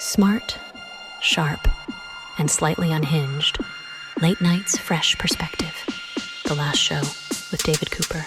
Smart, sharp, and slightly unhinged. Late night's fresh perspective. The Last Show with David Cooper.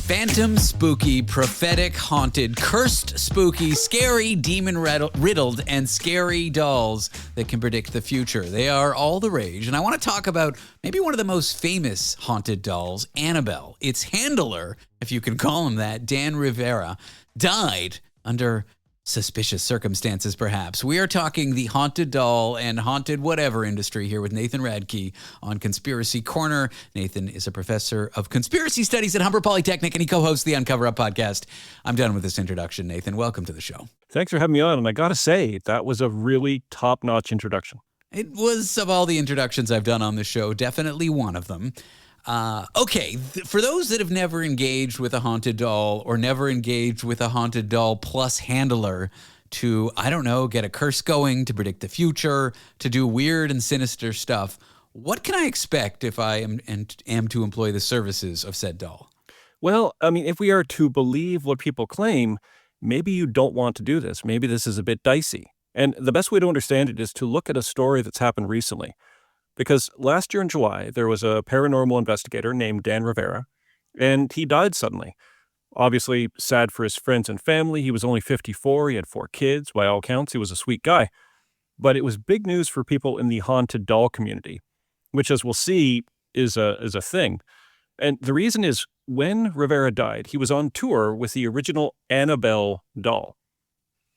Phantom, spooky, prophetic, haunted, cursed, spooky, scary, demon-riddled, and scary dolls that can predict the future. They are all the rage. And I want to talk about maybe one of the most famous haunted dolls, Annabelle. Its handler, if you can call him that, Dan Rivera, died under suspicious circumstances, perhaps. We are talking the haunted doll and haunted whatever industry here with Nathan Radke on Conspiracy Corner. Nathan is a professor of conspiracy studies at Humber Polytechnic, and he co-hosts the Uncover Up podcast. I'm done with this introduction, Nathan. Welcome to the show. Thanks for having me on, and I gotta say, that was a really top-notch introduction. It was, of all the introductions I've done on the show, definitely one of them. For those that have never engaged with a haunted doll or never engaged with a haunted doll plus handler to, I don't know, get a curse going, to predict the future, to do weird and sinister stuff, what can I expect if I am to employ the services of said doll? Well, I mean, if we are to believe what people claim, maybe you don't want to do this. Maybe this is a bit dicey. And the best way to understand it is to look at a story that's happened recently. Because last year in July, there was a paranormal investigator named Dan Rivera, and he died suddenly. Obviously, sad for his friends and family. He was only 54. He had 4 kids. By all accounts, he was a sweet guy. But it was big news for people in the haunted doll community, which, as we'll see, is a thing. And the reason is, when Rivera died, he was on tour with the original Annabelle doll.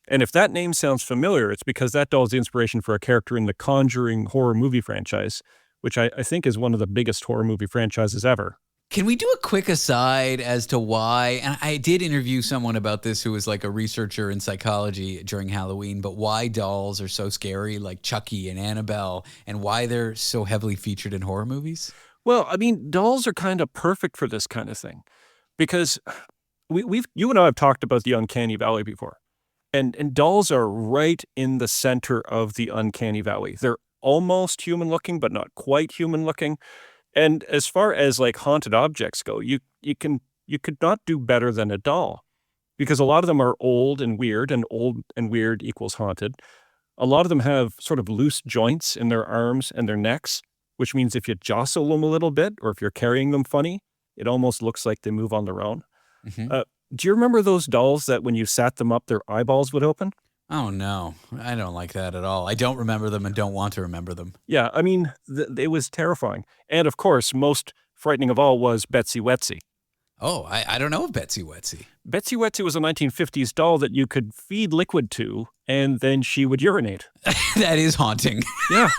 And if that name sounds familiar, it's because that doll is the inspiration for a character in the Conjuring horror movie franchise, which I think is one of the biggest horror movie franchises ever. Can we do a quick aside as to why, and I did interview someone about this who was like a researcher in psychology during Halloween, but why dolls are so scary, like Chucky and Annabelle, and why they're so heavily featured in horror movies? Well, I mean, dolls are kind of perfect for this kind of thing, because you and I have talked about the uncanny valley before. And dolls are right in the center of the uncanny valley. They're almost human looking, but not quite human looking. And as far as like haunted objects go, you could not do better than a doll, because a lot of them are old and old and weird equals haunted. A lot of them have sort of loose joints in their arms and their necks, which means if you jostle them a little bit or if you're carrying them funny, it almost looks like they move on their own. Mm-hmm. Do you remember those dolls that when you sat them up, their eyeballs would open? Oh, no. I don't like that at all. I don't remember them and don't want to remember them. Yeah, I mean, it was terrifying. And of course, most frightening of all was Betsy Wetsy. Oh, I don't know of Betsy Wetsy. Betsy Wetsy was a 1950s doll that you could feed liquid to, and then she would urinate. That is haunting. Yeah.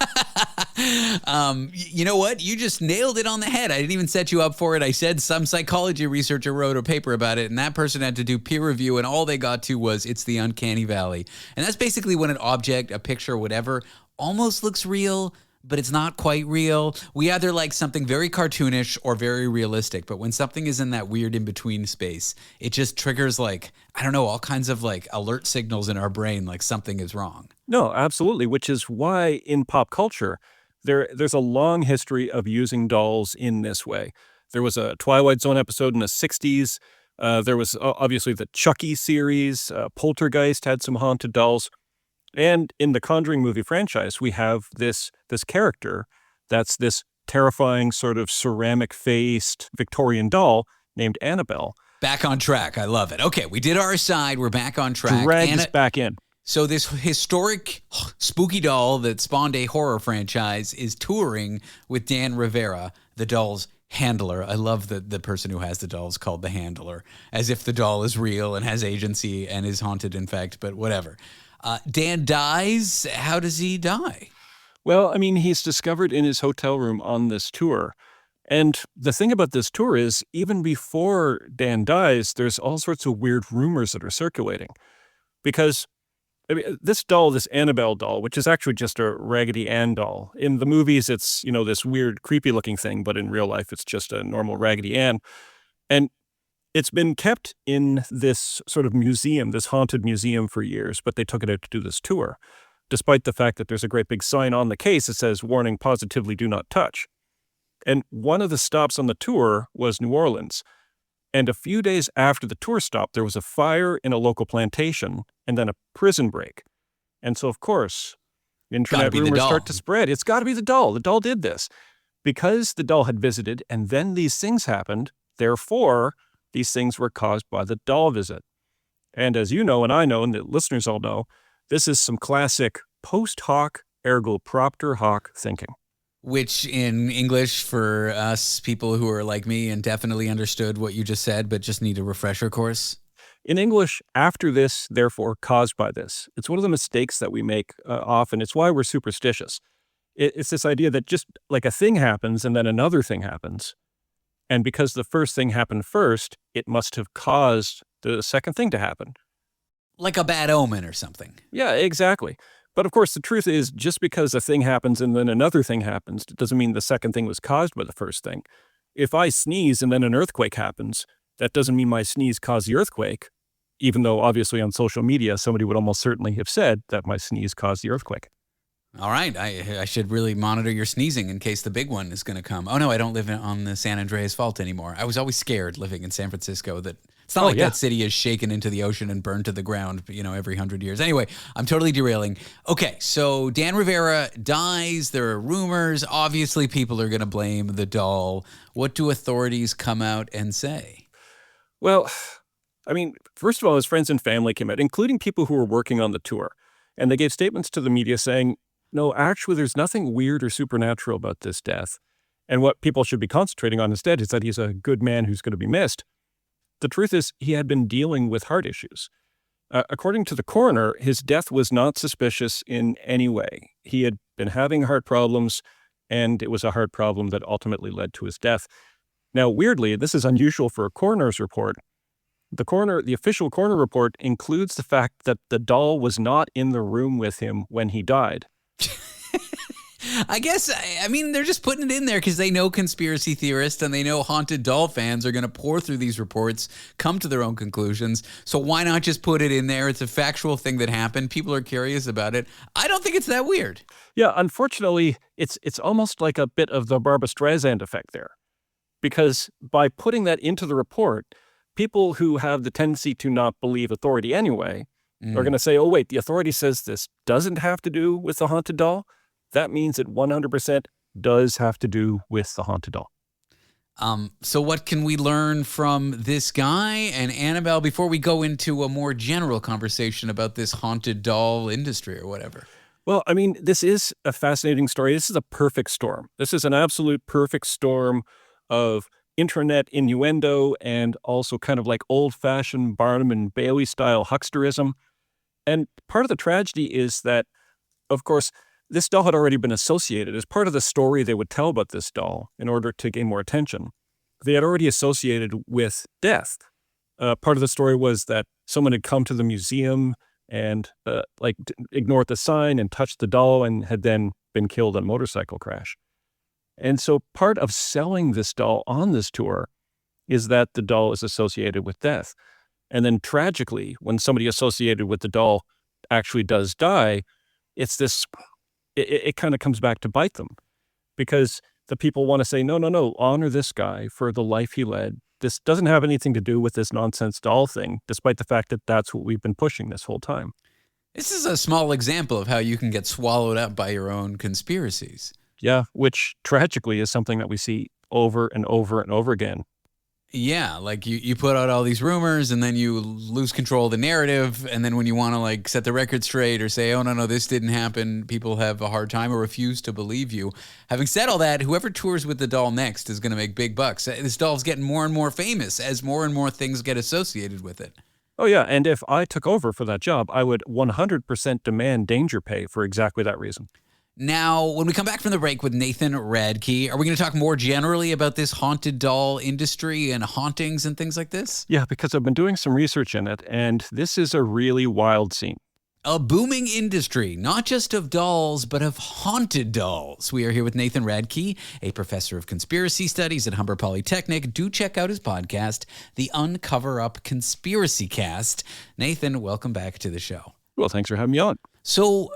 You know what? You just nailed it on the head. I didn't even set you up for it. I said some psychology researcher wrote a paper about it, and that person had to do peer review, and all they got to was it's the uncanny valley. And that's basically when an object, a picture, whatever, almost looks real, but it's not quite real. We either like something very cartoonish or very realistic, but when something is in that weird in-between space, it just triggers all kinds of alert signals in our brain, like something is wrong. No, absolutely, which is why in pop culture, there's a long history of using dolls in this way. There was a Twilight Zone episode in the 60s. There was obviously the Chucky series. Poltergeist had some haunted dolls. And in the Conjuring movie franchise, we have this character that's this terrifying sort of ceramic-faced Victorian doll named Annabelle. Back on track. I love it. Okay, we did our aside. We're back on track. Drag us back in. So this historic spooky doll that spawned a horror franchise is touring with Dan Rivera, the doll's handler. I love that the person who has the doll is called the handler, as if the doll is real and has agency and is haunted, in fact, but whatever. Dan dies. How does he die? Well, I mean, he's discovered in his hotel room on this tour. And the thing about this tour is, even before Dan dies, there's all sorts of weird rumors that are circulating. Because this doll, this Annabelle doll, which is actually just a Raggedy Ann doll. In the movies, it's, this weird, creepy-looking thing, but in real life, it's just a normal Raggedy Ann. And it's been kept in this sort of museum, this haunted museum for years, but they took it out to do this tour, despite the fact that there's a great big sign on the case that says, "Warning, positively do not touch." And one of the stops on the tour was New Orleans. And a few days after the tour stopped, there was a fire in a local plantation, and then a prison break. And so, of course, internet be the rumors doll. start to spread. It's got to be the doll. The doll did this. Because the doll had visited and then these things happened, therefore, these things were caused by the doll visit. And as you know, and I know, and the listeners all know, this is some classic post hoc ergo propter hoc thinking. Which in English, for us people who are like me and definitely understood what you just said, but just need a refresher course. In English, after this, therefore, caused by this. It's one of the mistakes that we make often. It's why we're superstitious. It's this idea that just like a thing happens and then another thing happens. And because the first thing happened first, it must have caused the second thing to happen. Like a bad omen or something. Yeah, exactly. But of course, the truth is, just because a thing happens and then another thing happens, it doesn't mean the second thing was caused by the first thing. If I sneeze and then an earthquake happens, that doesn't mean my sneeze caused the earthquake, even though obviously on social media, somebody would almost certainly have said that my sneeze caused the earthquake. All right, I should really monitor your sneezing in case the big one is going to come. Oh, no, I don't live on the San Andreas Fault anymore. I was always scared living in San Francisco that it's not that city is shaken into the ocean and burned to the ground, every 100 years. Anyway, I'm totally derailing. Okay, so Dan Rivera dies. There are rumors. Obviously, people are going to blame the doll. What do authorities come out and say? Well, I mean, first of all, his friends and family came out, including people who were working on the tour. And they gave statements to the media saying, no, actually, there's nothing weird or supernatural about this death. And what people should be concentrating on instead is that he's a good man who's going to be missed. The truth is, he had been dealing with heart issues. According to the coroner, his death was not suspicious in any way. He had been having heart problems, and it was a heart problem that ultimately led to his death. Now, weirdly, this is unusual for a coroner's report. The official coroner report includes the fact that the doll was not in the room with him when he died. I guess, they're just putting it in there because they know conspiracy theorists and they know haunted doll fans are going to pour through these reports, come to their own conclusions. So why not just put it in there? It's a factual thing that happened. People are curious about it. I don't think it's that weird. Yeah, unfortunately, it's almost like a bit of the Barbra Streisand effect there. Because by putting that into the report, people who have the tendency to not believe authority anyway are going to say, oh, wait, the authority says this doesn't have to do with the haunted doll. That means it 100% does have to do with the haunted doll. So what can we learn from this guy and Annabelle before we go into a more general conversation about this haunted doll industry or whatever? Well, I mean, this is a fascinating story. This is a perfect storm. This is an absolute perfect storm of intranet innuendo and also kind of like old-fashioned Barnum and Bailey style hucksterism. And part of the tragedy is that, of course, this doll had already been associated as part of the story they would tell about this doll in order to gain more attention. They had already associated with death. Part of the story was that someone had come to the museum and ignored the sign and touched the doll and had then been killed in a motorcycle crash. And so part of selling this doll on this tour is that the doll is associated with death. And then tragically, when somebody associated with the doll actually does die, it's this, it kind of comes back to bite them because the people want to say, no, honor this guy for the life he led. This doesn't have anything to do with this nonsense doll thing, despite the fact that that's what we've been pushing this whole time. This is a small example of how you can get swallowed up by your own conspiracies. Yeah, which tragically is something that we see over and over and over again. Yeah, like you put out all these rumors and then you lose control of the narrative. And then when you want to set the record straight or say, oh, no, this didn't happen, people have a hard time or refuse to believe you. Having said all that, whoever tours with the doll next is going to make big bucks. This doll's getting more and more famous as more and more things get associated with it. Oh, yeah. And if I took over for that job, I would 100% demand danger pay for exactly that reason. Now, when we come back from the break with Nathan Radke, are we going to talk more generally about this haunted doll industry and hauntings and things like this? Yeah, because I've been doing some research in it, and this is a really wild scene. A booming industry, not just of dolls, but of haunted dolls. We are here with Nathan Radke, a professor of conspiracy studies at Humber Polytechnic. Do check out his podcast, The Uncover Up Conspiracy Cast. Nathan, welcome back to the show. Well, thanks for having me on. So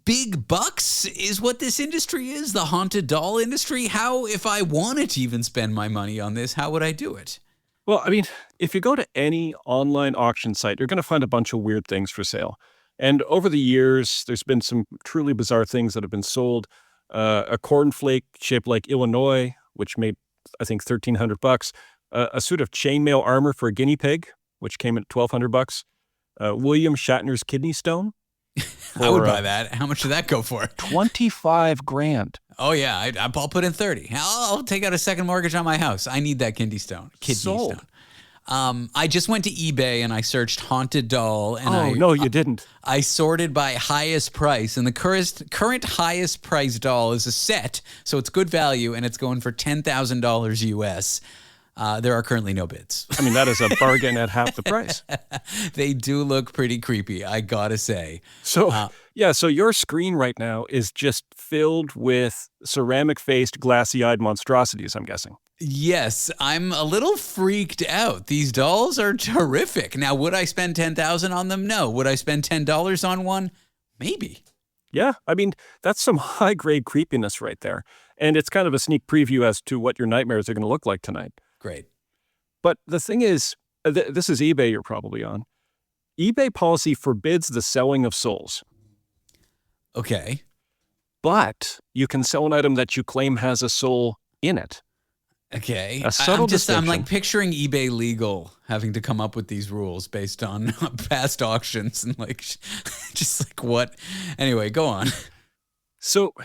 big bucks is what this industry is, the haunted doll industry. How, if I wanted to even spend my money on this, how would I do it? Well, I mean, if you go to any online auction site, you're going to find a bunch of weird things for sale. And over the years, there's been some truly bizarre things that have been sold. A cornflake shaped like Illinois, which made, I think, $1,300. A suit of chainmail armor for a guinea pig, which came at $1,200. William Shatner's kidney stone. I would buy that. How much did that go for? 25 grand. Oh, yeah. I'll put in 30. I'll take out a second mortgage on my house. I need that kidney stone. Sold. I just went to eBay and I searched haunted doll. And no, you didn't. I sorted by highest price, and the current highest price doll is a set, so it's good value, and it's going for $10,000 US. There are currently no bids. I mean, that is a bargain at half the price. They do look pretty creepy, I gotta say. So, so your screen right now is just filled with ceramic-faced, glassy-eyed monstrosities, I'm guessing. Yes, I'm a little freaked out. These dolls are terrific. Now, would I spend $10,000 on them? No. Would I spend $10 on one? Maybe. Yeah, I mean, that's some high-grade creepiness right there. And it's kind of a sneak preview as to what your nightmares are going to look like tonight. Great. But the thing is, this is eBay you're probably on. eBay policy forbids the selling of souls. Okay. But you can sell an item that you claim has a soul in it. Okay. A subtle distinction. I'm like picturing eBay legal having to come up with these rules based on past auctions and like, just like what? Anyway, go on. So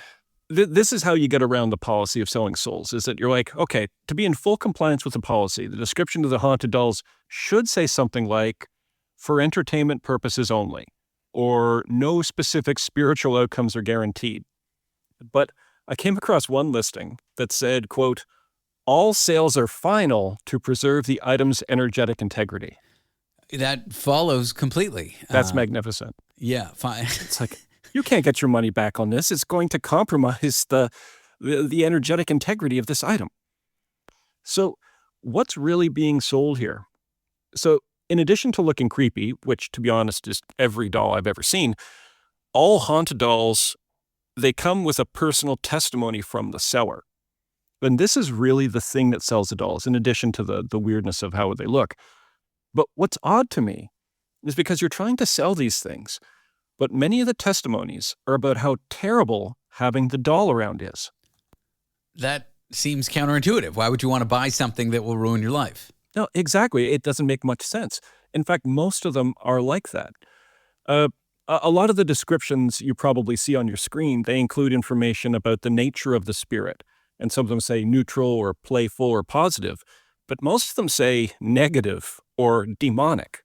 this is how you get around the policy of selling souls, is that you're like, okay, to be in full compliance with the policy, the description of the haunted dolls should say something like, for entertainment purposes only, or no specific spiritual outcomes are guaranteed. But I came across one listing that said, quote, all sales are final to preserve the item's energetic integrity. That follows completely. That's magnificent. Yeah, fine. It's like, you can't get your money back on this. It's going to compromise the energetic integrity of this item. So what's really being sold here? So in addition to looking creepy, which to be honest is every doll I've ever seen, all haunted dolls, they come with a personal testimony from the seller. And this is really the thing that sells the dolls, in addition to the weirdness of how they look. But what's odd to me is because you're trying to sell these things, but many of the testimonies are about how terrible having the doll around is. That seems counterintuitive. Why would you want to buy something that will ruin your life? No, exactly. It doesn't make much sense. In fact, most of them are like that. A lot of the descriptions you probably see on your screen, they include information about the nature of the spirit. And some of them say neutral or playful or positive, but most of them say negative or demonic.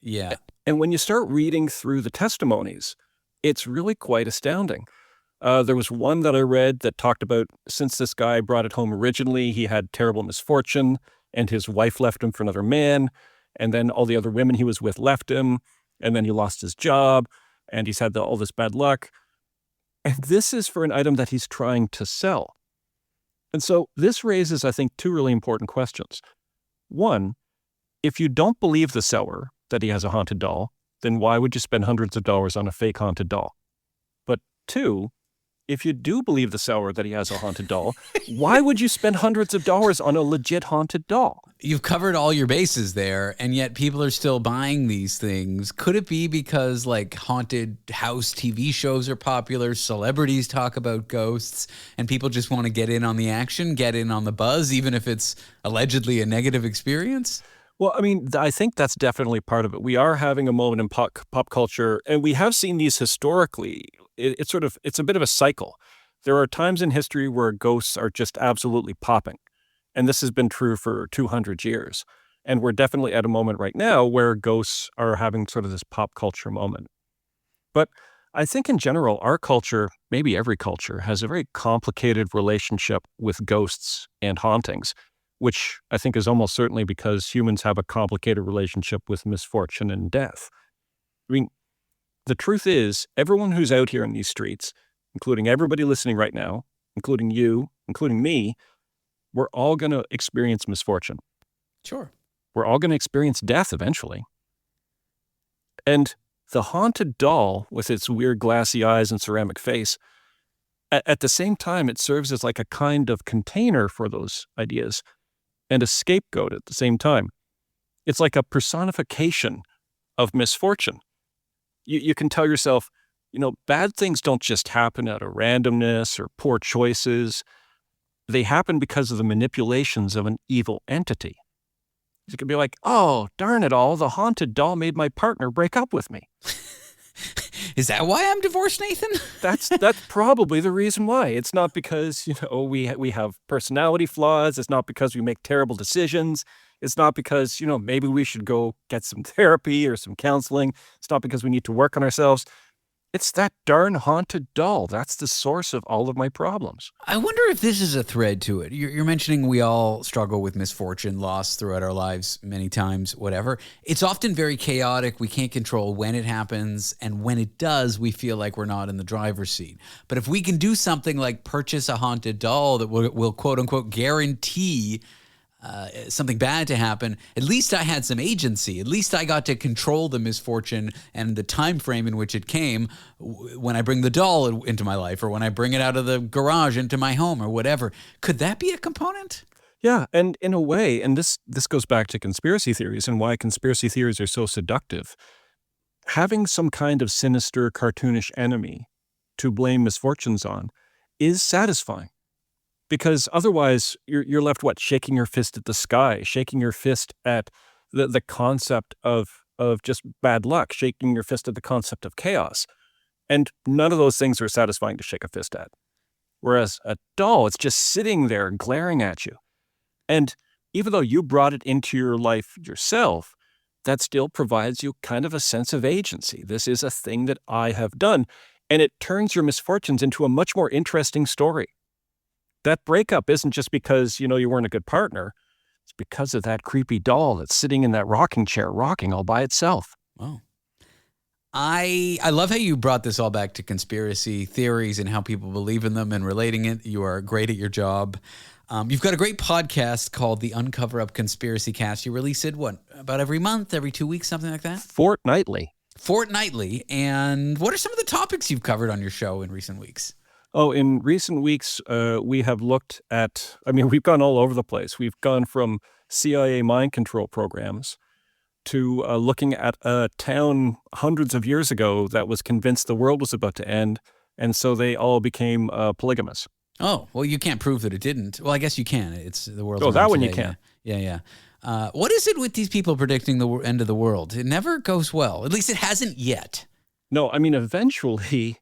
Yeah. And when you start reading through the testimonies, it's really quite astounding. There was one that I read that talked about since this guy brought it home originally, he had terrible misfortune and his wife left him for another man. And then all the other women he was with left him. And then he lost his job and he's had all this bad luck. And this is for an item that he's trying to sell. And so this raises, I think, two really important questions. One, if you don't believe the seller that he has a haunted doll, then why would you spend hundreds of dollars on a fake haunted doll? But two, if you do believe the seller that he has a haunted doll, why would you spend hundreds of dollars on a legit haunted doll? You've covered all your bases there, and yet people are still buying these things. Could it be because like haunted house TV shows are popular, celebrities talk about ghosts, and people just want to get in on the action, get in on the buzz, even if it's allegedly a negative experience? Well, I mean, I think that's definitely part of it. We are having a moment in pop culture, and we have seen these historically. It's a bit of a cycle. There are times in history where ghosts are just absolutely popping. And this has been true for 200 years. And we're definitely at a moment right now where ghosts are having sort of this pop culture moment. But I think in general, our culture, maybe every culture, has a very complicated relationship with ghosts and hauntings, which I think is almost certainly because humans have a complicated relationship with misfortune and death. I mean, the truth is, everyone who's out here in these streets, including everybody listening right now, including you, including me, we're all going to experience misfortune. Sure. We're all going to experience death eventually. And the haunted doll, with its weird glassy eyes and ceramic face, at the same time, it serves as like a kind of container for those ideas. and a scapegoat at the same time. It's like a personification of misfortune. You can tell yourself, bad things don't just happen out of randomness or poor choices. They happen because of the manipulations of an evil entity. You could be like, oh, darn it all, the haunted doll made my partner break up with me. Is that why I'm divorced, Nathan? That's probably the reason why. It's not because, we have personality flaws. It's not because we make terrible decisions. It's not because, maybe we should go get some therapy or some counseling. It's not because we need to work on ourselves. It's that darn haunted doll. That's the source of all of my problems. I wonder if this is a thread to it. You're mentioning we all struggle with misfortune, loss throughout our lives many times, whatever. It's often very chaotic. We can't control when it happens. And when it does, we feel like we're not in the driver's seat. But if we can do something like purchase a haunted doll that will quote unquote guarantee something bad to happen, at least I had some agency. At least I got to control the misfortune and the time frame in which it came when I bring the doll into my life or when I bring it out of the garage into my home or whatever. Could that be a component? Yeah, and in a way, and this goes back to conspiracy theories and why conspiracy theories are so seductive. Having some kind of sinister, cartoonish enemy to blame misfortunes on is satisfying. Because otherwise, you're left, shaking your fist at the sky, shaking your fist at the concept of just bad luck, shaking your fist at the concept of chaos. And none of those things are satisfying to shake a fist at. Whereas a doll, it's just sitting there glaring at you. And even though you brought it into your life yourself, that still provides you kind of a sense of agency. This is a thing that I have done. And it turns your misfortunes into a much more interesting story. That breakup isn't just because, you weren't a good partner. It's because of that creepy doll that's sitting in that rocking chair, rocking all by itself. Oh. I love how you brought this all back to conspiracy theories and how people believe in them and relating it. You are great at your job. You've got a great podcast called the Uncover Up Conspiracy Cast. You release it, about every month, every 2 weeks, something like that? Fortnightly. And what are some of the topics you've covered on your show in recent weeks? Oh, in recent weeks, we have looked at, we've gone all over the place. We've gone from CIA mind control programs to looking at a town hundreds of years ago that was convinced the world was about to end, and so they all became polygamous. Oh, well, you can't prove that it didn't. Well, I guess you can. It's the world. Oh, that one you can. Yeah. What is it with these people predicting the end of the world? It never goes well. At least it hasn't yet. No, eventually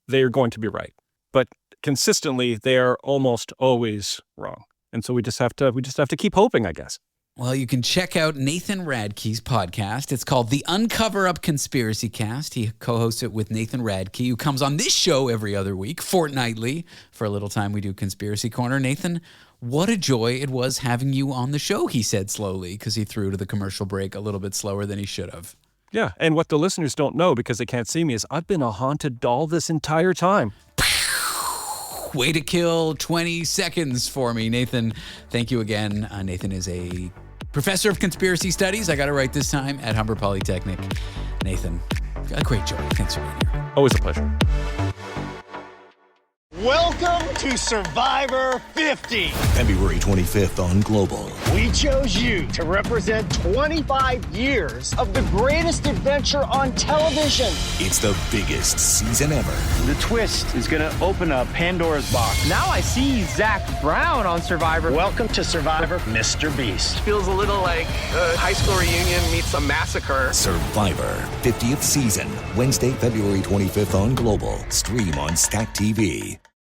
they are going to be right. But consistently, they are almost always wrong. And so we just have to keep hoping, I guess. Well, you can check out Nathan Radke's podcast. It's called The Uncover Up Conspiracy Cast. He co-hosts it with Nathan Radke, who comes on this show every other week, fortnightly. For a little time, we do Conspiracy Corner. Nathan, what a joy it was having you on the show, he said slowly, because he threw to the commercial break a little bit slower than he should have. Yeah, and what the listeners don't know, because they can't see me, is I've been a haunted doll this entire time. Way to kill 20 seconds for me, Nathan. Thank you again. Nathan is a professor of conspiracy studies. I got it right this time at Humber Polytechnic. Nathan, a great joy. Thanks for being here. Always a pleasure. Welcome to Survivor 50. February 25th on Global. We chose you to represent 25 years of the greatest adventure on television. It's the biggest season ever. The twist is going to open up Pandora's box. Now I see Zach Brown on Survivor. Welcome to Survivor, Mr. Beast. Feels a little like a high school reunion meets a massacre. Survivor 50th season, Wednesday, February 25th on Global. Stream on Stack TV.